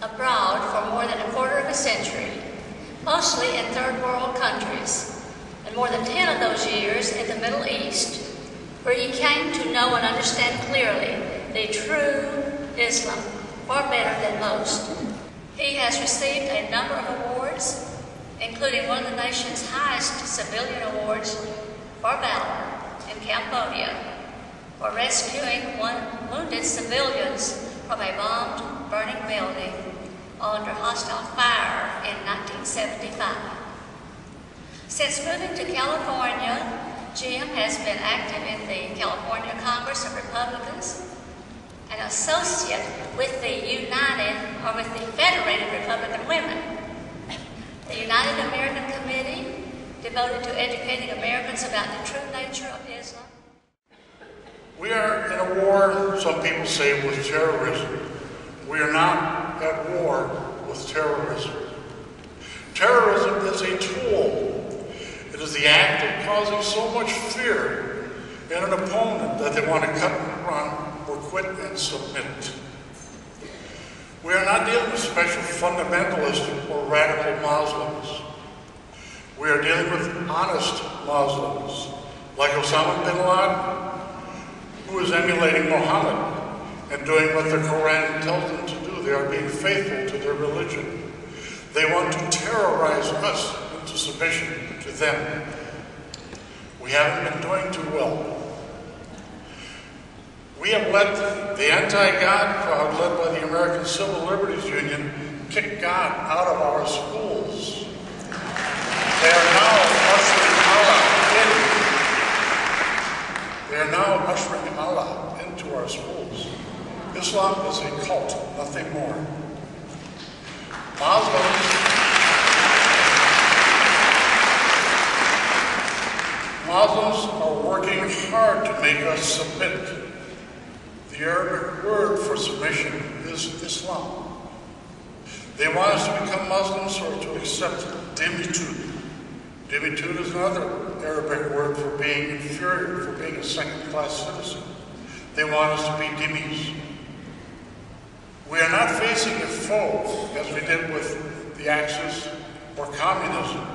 abroad for more than a quarter of a century, mostly in third world countries, and more than 10 of those years in the Middle East, where he came to know and understand clearly the true Islam, far better than most. He has received a number of awards, including one of the nation's highest civilian awards for valor in Cambodia, for rescuing wounded civilians from a bombed, burning building under hostile fire in 1975. Since moving to California, Jim has been active in the California Congress of Republicans, an associate with the Federated Republican Women, the United American Committee devoted to educating Americans about the true nature of Islam. We are in a war, some people say, with terrorism. We are not at war with terrorism. Terrorism is a tool. It is the act of causing so much fear in an opponent that they want to cut and run or quit and submit. We are not dealing with special fundamentalists or radical Muslims. We are dealing with honest Muslims, like Osama bin Laden, who is emulating Muhammad and doing what the Quran tells them to do. They are being faithful to their religion. They want to terrorize us into submission to them. We haven't been doing too well. We have let the anti-God crowd, led by the American Civil Liberties Union, kick God out of our schools. They are now ushering Allah into our schools. Islam is a cult, nothing more. Muslims are working hard to make us submit. The Arabic word for submission is Islam. They want us to become Muslims or to accept dhimmitud. Dhimmitud is another Arabic word for being inferior, for being a second-class citizen. They want us to be dhimmis. We are not facing a foe as we did with the Axis or communism.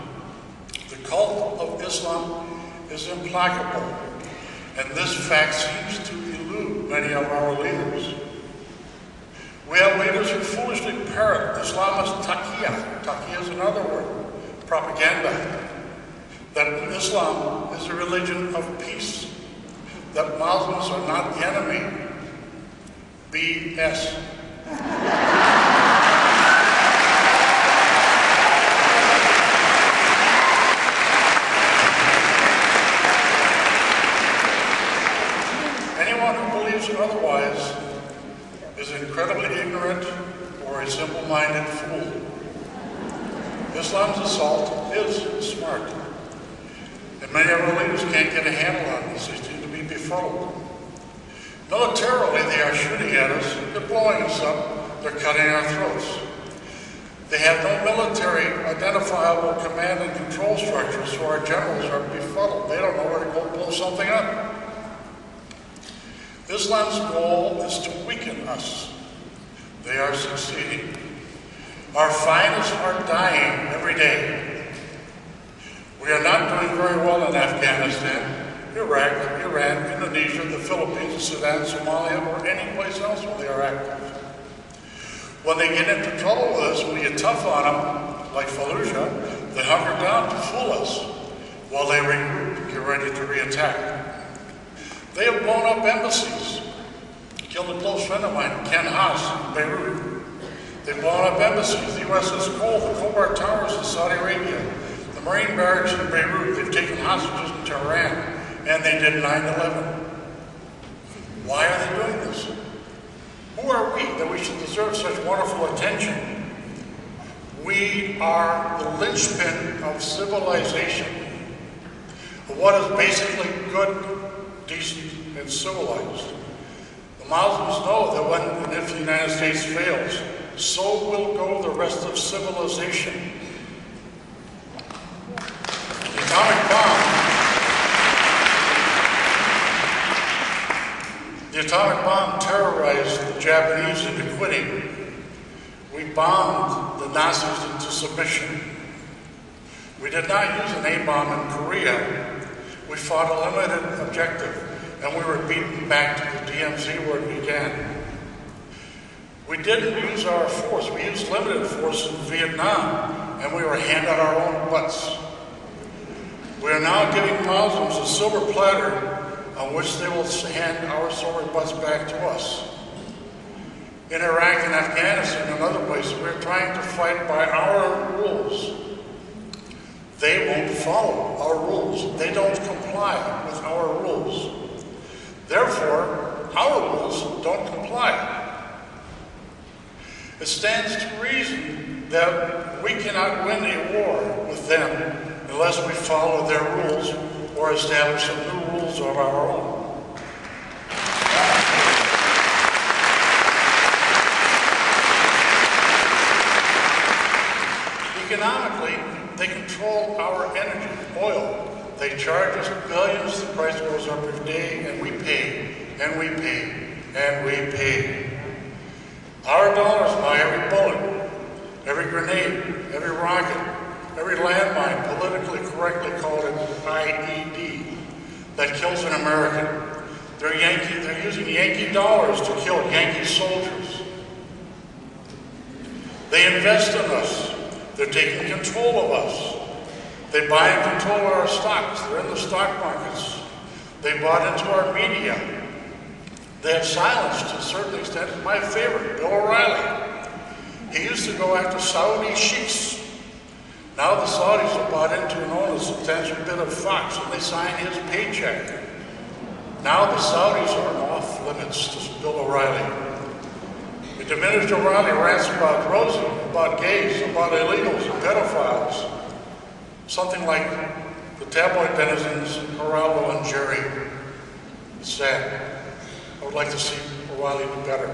The cult of Islam is implacable, and this fact seems to elude many of our leaders. We have leaders who foolishly parrot Islamist taqiyya. Taqiyya is another word, propaganda. That Islam is a religion of peace. That Muslims are not the enemy. BS. Anyone who believes otherwise is incredibly ignorant or a simple-minded fool. Islam's assault is smart, and many of our leaders can't get a handle on this. They seem to be befuddled. Militarily, they are shooting at us, they're blowing us up, they're cutting our throats. They have no military identifiable command and control structure, so our generals are befuddled. They don't know where to go blow something up. Islam's goal is to weaken us. They are succeeding. Our finest are dying every day. We are not doing very well in Afghanistan, Iraq, Iran, Indonesia, the Philippines, Sudan, Somalia, or any place else where they are active. When they get into trouble with us, we get tough on them, like Fallujah, they hunker down to fool us while they regroup, get ready to reattack. They have blown up embassies. Killed a close friend of mine, Ken Haas, in Beirut. They've blown up embassies. The USS Cole, the Khobar Towers in Saudi Arabia, the Marine barracks in Beirut. They've taken hostages in Tehran, and they did 9/11. Why are they doing this? Who are we that we should deserve such wonderful attention? We are the linchpin of civilization, of what is basically good, decent, and civilized. The Muslims know that when and if the United States fails, so will go the rest of civilization. The atomic bomb terrorized the Japanese into quitting. We bombed the Nazis into submission. We did not use an A-bomb in Korea. We fought a limited objective, and we were beaten back to the DMZ where it began. We didn't use our force. We used limited force in Vietnam, and we were handed our own butts. We are now giving Muslims a silver platter on which they will hand our silver butts back to us. In Iraq and Afghanistan and other places, we're trying to fight by our rules. They won't follow our rules. They don't comply with our rules. Therefore, our rules don't comply. It stands to reason that we cannot win a war with them unless we follow their rules or establish some new rules of our own. Economically, they control our energy, oil. They charge us billions, the price goes up every day, and we pay, and we pay, and we pay. Our dollars buy every bullet, every grenade, every rocket, every landmine, politically correctly called an IED, that kills an American. They're using Yankee dollars to kill Yankee soldiers. They invest in us. They're taking control of us. They buy and control our stocks. They're in the stock markets. They bought into our media. They have silenced, to a certain extent, my favorite, Bill O'Reilly. He used to go after Saudi sheiks. Now the Saudis have bought into and own a substantial bit of Fox, and they sign his paycheck. Now the Saudis are off limits to Bill O'Reilly. The diminished O'Reilly rants about Rosie, about gays, about illegals and pedophiles. Something like the tabloid denizens, Geraldo and Jerry. It's sad. I would like to see O'Reilly do better.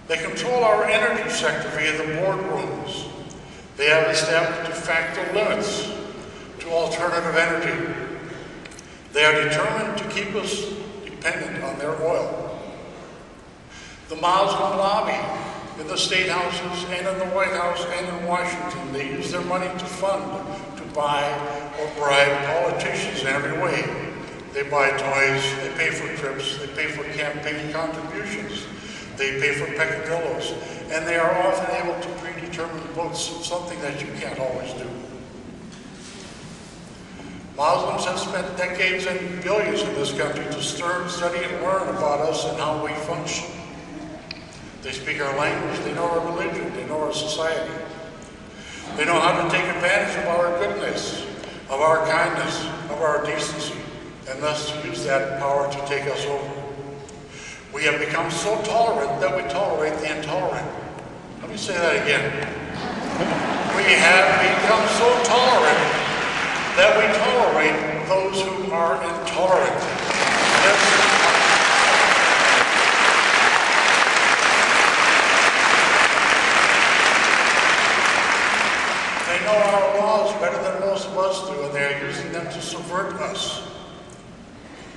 They control our energy sector via the boardrooms. They have established de facto limits to alternative energy. They are determined to keep us dependent on their oil. The Muslim lobby in the state houses and in the White House and in Washington, they use their money to fund, to buy or bribe politicians in every way. They buy toys, they pay for trips, they pay for campaign contributions, they pay for peccadillos, and they are often able to predetermine votes, something that you can't always do. Muslims have spent decades and billions in this country to study and learn about us and how we function. They speak our language, they know our religion, they know our society. They know how to take advantage of our goodness, of our kindness, of our decency, and thus to use that power to take us over. We have become so tolerant that we tolerate the intolerant. Let me say that again. We have become so tolerant that we tolerate those who are intolerant. They know our laws better than most of us do, and they are using them to subvert us.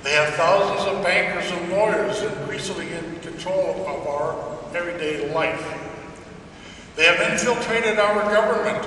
They have thousands of bankers and lawyers increasingly in control of our everyday life. They have infiltrated our government.